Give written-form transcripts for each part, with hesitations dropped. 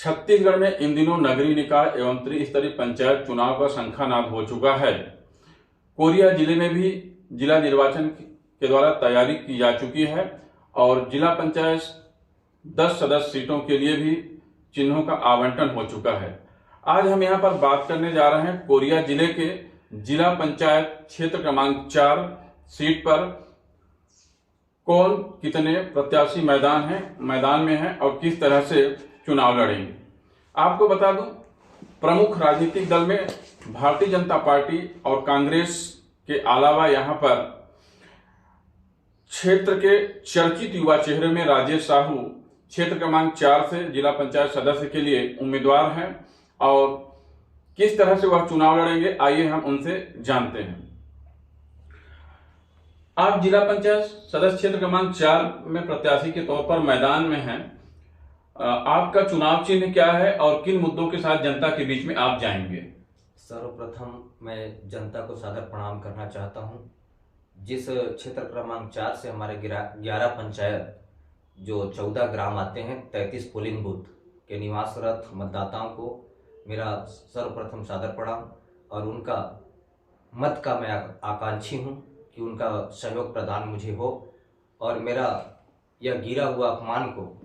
छत्तीसगढ़ में इन दिनों नगरीय निकाय एवं त्रिस्तरीय पंचायत चुनाव का शंखानाद हो चुका है। कोरिया जिले में भी जिला निर्वाचन के द्वारा तैयारी की जा चुकी है और जिला पंचायत 10 सदस्य सीटों के लिए भी चिन्हों का आवंटन हो चुका है। आज हम यहां पर बात करने जा रहे हैं कोरिया जिले के जिला पंचायत क्षेत्र क्रमांक 4 सीट पर कौन कितने प्रत्याशी मैदान में हैं और किस तरह से चुनाव लड़ेंगे। आपको बता दूं, प्रमुख राजनीतिक दल में भारतीय जनता पार्टी और कांग्रेस के अलावा यहां पर क्षेत्र के चर्चित युवा चेहरे में राजेश साहू क्षेत्र क्रमांक 4 से जिला पंचायत सदस्य के लिए उम्मीदवार हैं और किस तरह से वह चुनाव लड़ेंगे, आइए हम उनसे जानते हैं। आप जिला पंचायत सदस्य क्षेत्र क्रमांक 4 में प्रत्याशी के तौर पर मैदान में हैं। आपका चुनाव चिन्ह क्या है और किन मुद्दों के साथ जनता के बीच में आप जाएंगे? सर्वप्रथम मैं जनता को सादर प्रणाम करना चाहता हूं। जिस क्षेत्र क्रमांक 4 से हमारे 11 पंचायत जो 14 ग्राम आते हैं, 33 पोलिंग बूथ के निवासरत मतदाताओं को मेरा सर्वप्रथम सादर प्रणाम और उनका मत का मैं आकांक्षी हूं कि उनका सहयोग प्रदान मुझे हो और मेरा यह गिरा हुआ अपमान को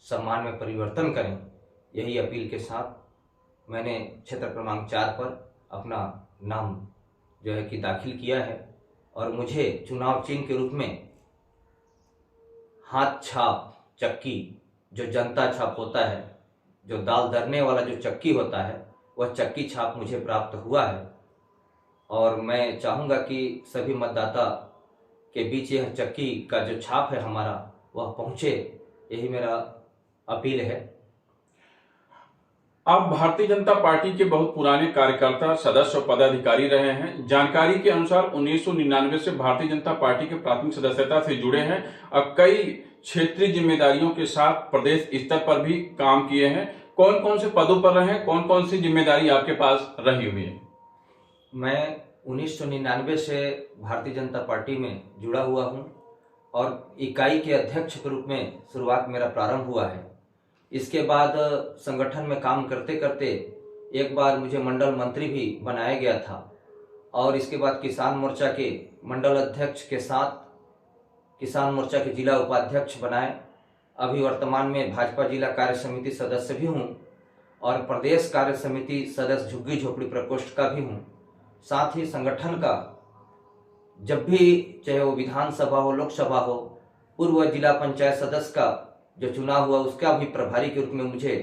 सम्मान में परिवर्तन करें। यही अपील के साथ मैंने क्षेत्र क्रमांक 4 पर अपना नाम जो है कि दाखिल किया है और मुझे चुनाव चिन्ह के रूप में हाथ छाप चक्की, जो जनता छाप होता है, जो दाल दरने वाला जो चक्की होता है, वह चक्की छाप मुझे प्राप्त हुआ है और मैं चाहूँगा कि सभी मतदाता के बीच यह चक्की का जो छाप है हमारा वह पहुँचे। यही मेरा अपील है। आप भारतीय जनता पार्टी के बहुत पुराने कार्यकर्ता, सदस्य और पदाधिकारी रहे हैं। जानकारी के अनुसार 1999 से भारतीय जनता पार्टी के प्राथमिक सदस्यता से जुड़े हैं और कई क्षेत्रीय जिम्मेदारियों के साथ प्रदेश स्तर पर भी काम किए हैं। कौन कौन से पदों पर रहे हैं, कौन कौन सी जिम्मेदारी आपके पास रही हुई है? मैं 1999 से भारतीय जनता पार्टी में जुड़ा हुआ हूं और इकाई के अध्यक्ष के रूप में शुरुआत मेरा प्रारंभ हुआ है। इसके बाद संगठन में काम करते करते एक बार मुझे मंडल मंत्री भी बनाया गया था और इसके बाद किसान मोर्चा के मंडल अध्यक्ष के साथ किसान मोर्चा के जिला उपाध्यक्ष बनाए। अभी वर्तमान में भाजपा जिला कार्य समिति सदस्य भी हूँ और प्रदेश कार्य समिति सदस्य झुग्गी झोपड़ी प्रकोष्ठ का भी हूँ। साथ ही संगठन का जब भी चाहे वो विधानसभा हो, लोकसभा हो, पूर्व जिला पंचायत सदस्य का जो चुनाव हुआ उसका भी प्रभारी के रूप में मुझे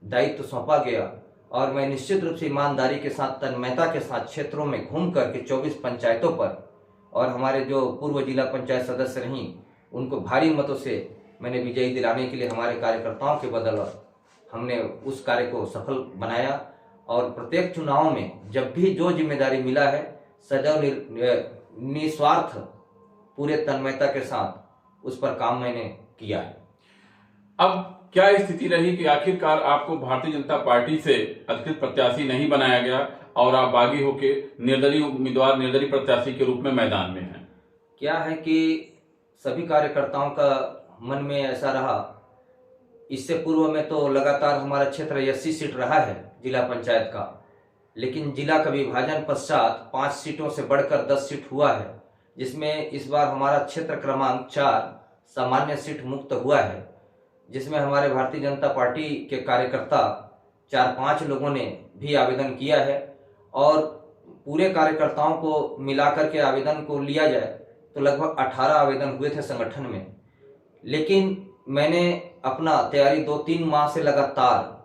दायित्व सौंपा गया और मैं निश्चित रूप से ईमानदारी के साथ, तन्मयता के साथ क्षेत्रों में घूम करके 24 पंचायतों पर और हमारे जो पूर्व जिला पंचायत सदस्य रहीं उनको भारी मतों से मैंने विजयी दिलाने के लिए हमारे कार्यकर्ताओं के बदौलत हमने उस कार्य को सफल बनाया और प्रत्येक चुनाव में जब भी जो जिम्मेदारी मिला है सदैव निस्वार्थ पूरे तन्मयता के साथ उस पर काम मैंने किया है। अब क्या स्थिति रही कि आखिरकार आपको भारतीय जनता पार्टी से अधिकृत प्रत्याशी नहीं बनाया गया और आप बागी होके निर्दलीय उम्मीदवार, निर्दलीय प्रत्याशी के रूप में मैदान में हैं? क्या है कि सभी कार्यकर्ताओं का मन में ऐसा रहा। इससे पूर्व में तो लगातार हमारा क्षेत्र 80 सीट रहा है जिला पंचायत का, लेकिन जिला का विभाजन पश्चात 5 सीटों से बढ़कर 10 सीट हुआ है, जिसमें इस बार हमारा क्षेत्र क्रमांक 4 सामान्य सीट मुक्त हुआ है, जिसमें हमारे भारतीय जनता पार्टी के कार्यकर्ता 4-5 लोगों ने भी आवेदन किया है और पूरे कार्यकर्ताओं को मिलाकर के आवेदन को लिया जाए तो लगभग 18 आवेदन हुए थे संगठन में। लेकिन मैंने अपना तैयारी 2-3 माह से लगातार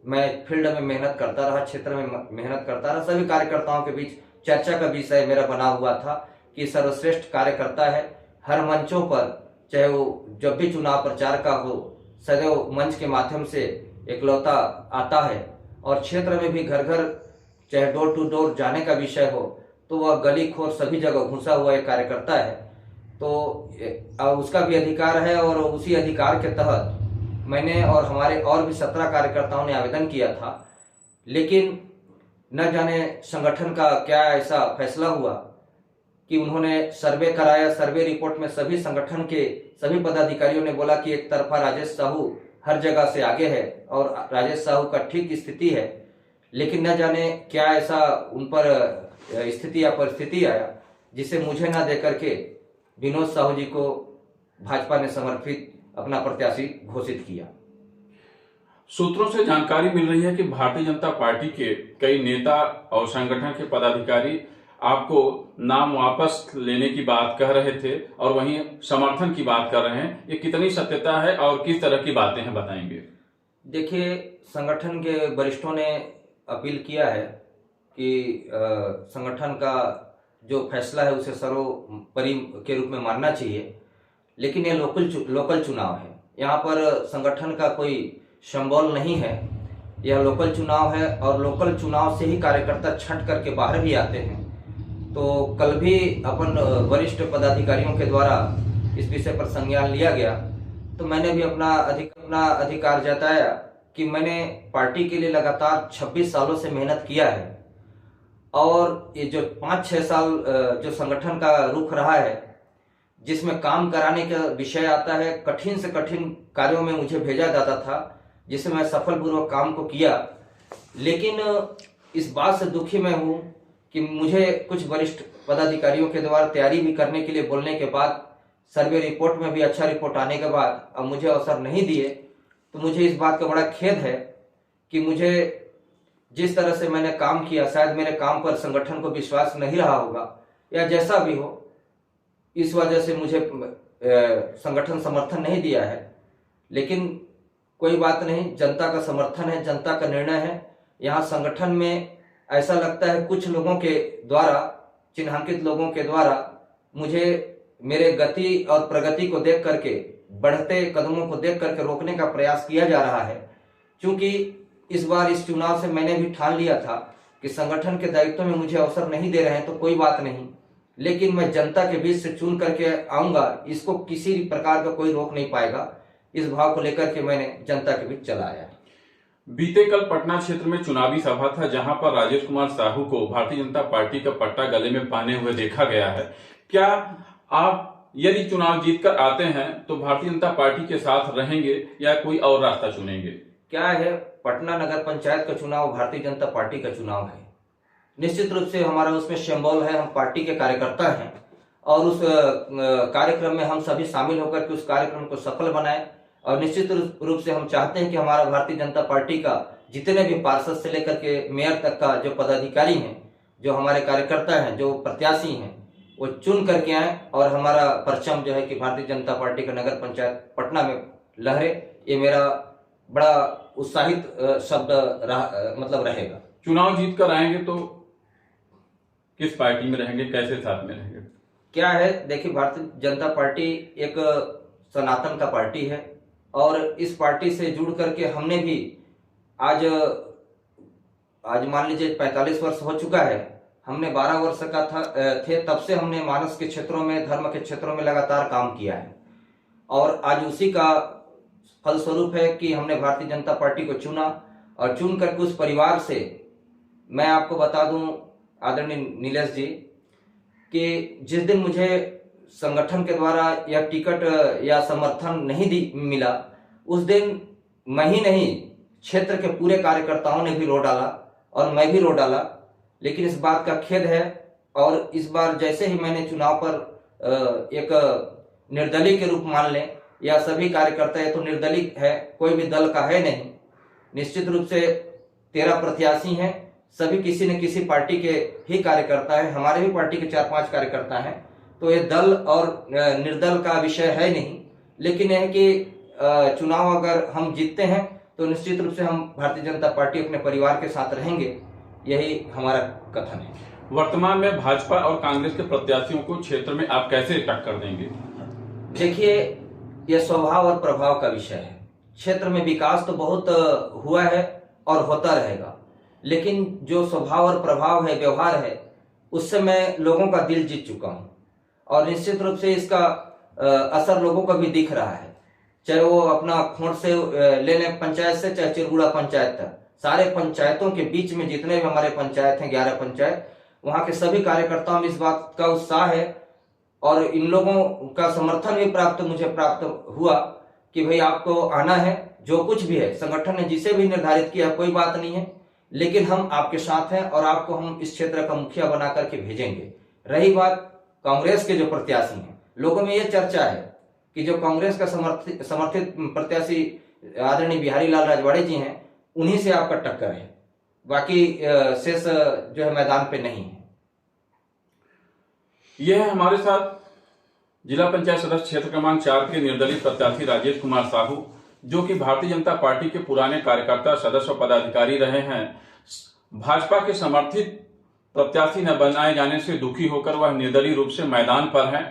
मैं फील्ड में मेहनत करता रहा, क्षेत्र में मेहनत करता रहा। सभी कार्यकर्ताओं के बीच चर्चा का विषय मेरा बना हुआ था कि सर्वश्रेष्ठ कार्यकर्ता है। हर मंचों पर, चाहे वो जब भी चुनाव प्रचार का हो, सदैव मंच के माध्यम से एकलौता आता है और क्षेत्र में भी घर घर, चाहे डोर टू डोर जाने का विषय हो तो वह गली खोर सभी जगह घुसा हुआ एक कार्यकर्ता है। तो उसका भी अधिकार है और उसी अधिकार के तहत मैंने और हमारे और भी 17 कार्यकर्ताओं ने आवेदन किया था। लेकिन न जाने संगठन का क्या ऐसा फैसला हुआ कि उन्होंने सर्वे कराया। सर्वे रिपोर्ट में सभी संगठन के सभी पदाधिकारियों ने बोला कि एक तरफा राजेश साहू हर जगह से आगे है और राजेश साहू का ठीक स्थिति है, लेकिन न जाने क्या ऐसा उन पर स्थिति या परिस्थिति आया जिसे मुझे ना देकर के विनोद साहू जी को भाजपा ने समर्पित अपना प्रत्याशी घोषित किया। सूत्रों से जानकारी मिल रही है कि भारतीय जनता पार्टी के कई नेता और संगठन के पदाधिकारी आपको नाम वापस लेने की बात कह रहे थे और वहीं समर्थन की बात कर रहे हैं। ये कितनी सत्यता है और किस तरह की बातें हैं, बताएंगे? देखिए, संगठन के वरिष्ठों ने अपील किया है कि संगठन का जो फैसला है उसे सर्वोपरि के रूप में मानना चाहिए, लेकिन ये लोकल चुनाव है। यहाँ पर संगठन का कोई सिंबल नहीं है, यह लोकल चुनाव है और लोकल चुनाव से ही कार्यकर्ता छंट करके बाहर भी आते हैं। तो कल भी अपन वरिष्ठ पदाधिकारियों के द्वारा इस विषय पर संज्ञान लिया गया, तो मैंने भी अपना अधिकार जताया कि मैंने पार्टी के लिए लगातार 26 सालों से मेहनत किया है और ये जो 5-6 साल जो संगठन का रुख रहा है, जिसमें काम कराने का विषय आता है, कठिन से कठिन कार्यों में मुझे भेजा जाता था, जिसे मैं सफलपूर्वक काम को किया। लेकिन इस बात से दुखी मैं हूँ कि मुझे कुछ वरिष्ठ पदाधिकारियों के द्वारा तैयारी भी करने के लिए बोलने के बाद, सर्वे रिपोर्ट में भी अच्छा रिपोर्ट आने के बाद अब मुझे अवसर नहीं दिए, तो मुझे इस बात का बड़ा खेद है कि मुझे जिस तरह से मैंने काम किया, शायद मेरे काम पर संगठन को विश्वास नहीं रहा होगा या जैसा भी हो, इस वजह से मुझे संगठन समर्थन नहीं दिया है। लेकिन कोई बात नहीं, जनता का समर्थन है, जनता का निर्णय है। यहाँ संगठन में ऐसा लगता है कुछ लोगों के द्वारा, चिन्हांकित लोगों के द्वारा मुझे मेरे गति और प्रगति को देख करके, बढ़ते कदमों को देख करके रोकने का प्रयास किया जा रहा है। क्योंकि इस बार इस चुनाव से मैंने भी ठान लिया था कि संगठन के दायित्व में मुझे अवसर नहीं दे रहे हैं तो कोई बात नहीं, लेकिन मैं जनता के बीच से चुन करके आऊंगा, इसको किसी प्रकार का कोई रोक नहीं पाएगा। इस भाव को लेकर के मैंने जनता के बीच चला आया। बीते कल पटना क्षेत्र में चुनावी सभा था, जहां पर राजेश कुमार साहू को भारतीय जनता पार्टी का पट्टा गले में पहने हुए देखा गया है। क्या आप यदि चुनाव जीतकर आते हैं तो भारतीय जनता पार्टी के साथ रहेंगे या कोई और रास्ता चुनेंगे? क्या है, पटना नगर पंचायत का चुनाव भारतीय जनता पार्टी का चुनाव है। निश्चित रूप से हमारा उसमें सिंबल है, हम पार्टी के कार्यकर्ता हैं और उस कार्यक्रम में हम सभी शामिल होकर के उस कार्यक्रम को सफल बनाएं। और निश्चित रूप से हम चाहते हैं कि हमारा भारतीय जनता पार्टी का जितने भी पार्षद से लेकर के मेयर तक का जो पदाधिकारी हैं, जो हमारे कार्यकर्ता हैं, जो प्रत्याशी हैं, वो चुन करके आए और हमारा परचम जो है कि भारतीय जनता पार्टी का नगर पंचायत पटना में लहरे। ये मेरा बड़ा उत्साहित शब्द रहेगा। चुनाव जीत कर आएंगे तो किस पार्टी में रहेंगे, कैसे साथ में रहेंगे? क्या है, देखिए, भारतीय जनता पार्टी एक सनातन का पार्टी है और इस पार्टी से जुड़ करके हमने भी आज मान लीजिए 45 वर्ष हो चुका है। हमने 12 वर्ष का थे तब से हमने मानस के क्षेत्रों में, धर्म के क्षेत्रों में लगातार काम किया है और आज उसी का फलस्वरूप है कि हमने भारतीय जनता पार्टी को चुना और चुन करके उस परिवार से, मैं आपको बता दूं आदरणीय नीलेश जी, कि जिस दिन मुझे संगठन के द्वारा यह टिकट या समर्थन नहीं मिला, उस दिन मैं ही नहीं, क्षेत्र के पूरे कार्यकर्ताओं ने भी रो डाला और मैं भी रो डाला। लेकिन इस बात का खेद है और इस बार जैसे ही मैंने चुनाव पर एक निर्दलीय के रूप मान लें या सभी कार्यकर्ता, ये तो निर्दलीय है, कोई भी दल का है नहीं, निश्चित रूप से 13 प्रत्याशी हैं, सभी किसी न किसी पार्टी के ही कार्यकर्ता है। हमारे भी पार्टी के 4-5 कार्यकर्ता हैं, तो ये दल और निर्दल का विषय है नहीं। लेकिन यह है कि चुनाव अगर हम जीतते हैं तो निश्चित रूप से हम भारतीय जनता पार्टी अपने परिवार के साथ रहेंगे, यही हमारा कथन है। वर्तमान में भाजपा और कांग्रेस के प्रत्याशियों को क्षेत्र में आप कैसे टक्कर देंगे? देखिए, यह स्वभाव और प्रभाव का विषय है। क्षेत्र में विकास तो बहुत हुआ है और होता रहेगा, लेकिन जो स्वभाव और प्रभाव है, व्यवहार है, उससे मैं लोगों का दिल जीत चुका हूं और निश्चित रूप से इसका असर लोगों को भी दिख रहा है। चाहे वो अपना खोंट से ले लें पंचायत से, चाहे चिरगुड़ा पंचायत तक, सारे पंचायतों के बीच में जितने भी हमारे पंचायत हैं, 11 पंचायत, वहां के सभी कार्यकर्ताओं में इस बात का उत्साह है और इन लोगों का समर्थन भी मुझे प्राप्त हुआ कि भाई आपको आना है, जो कुछ भी है संगठन ने जिसे भी निर्धारित किया कोई बात नहीं है, लेकिन हम आपके साथ हैं और आपको हम इस क्षेत्र का मुखिया बना करके भेजेंगे। रही बात कांग्रेस के जो प्रत्याशी हैं, लोगों में ये चर्चा है कि जो कांग्रेस का समर्थित प्रत्याशी आदरणीय बिहारी लाल राजवाड़े जी हैं, उन्हीं से आपका टक्कर है, बाकी शेष जो है मैदान पे नहीं है। यह है हमारे साथ जिला पंचायत सदस्य क्षेत्र क्रमांक 4 के निर्दलीय प्रत्याशी राजेश कुमार साहू, जो कि भारतीय जनता पार्टी के पुराने कार्यकर्ता, सदस्य और पदाधिकारी रहे हैं। भाजपा के समर्थित प्रत्याशी न बनाए जाने से दुखी होकर वह निर्दलीय रूप से मैदान पर हैं।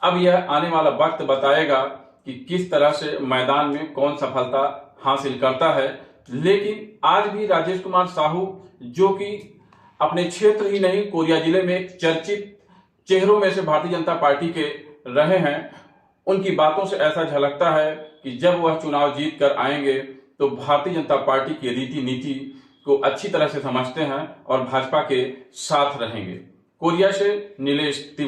अब यह आने वाला वक्त बताएगा कि किस तरह से मैदान में कौन सफलता हासिल करता है। लेकिन आज भी राजेश कुमार साहू, जो कि अपने क्षेत्र ही नहीं कोरिया जिले में एक चर्चित चेहरों में से भारतीय जनता पार्टी के रहे हैं, उनकी बातों से ऐसा झलकता है कि जब वह चुनाव जीत कर आएंगे तो भारतीय जनता पार्टी की रीति नीति को अच्छी तरह से समझते हैं और भाजपा के साथ रहेंगे। कोरिया से नीलेश तिवारी।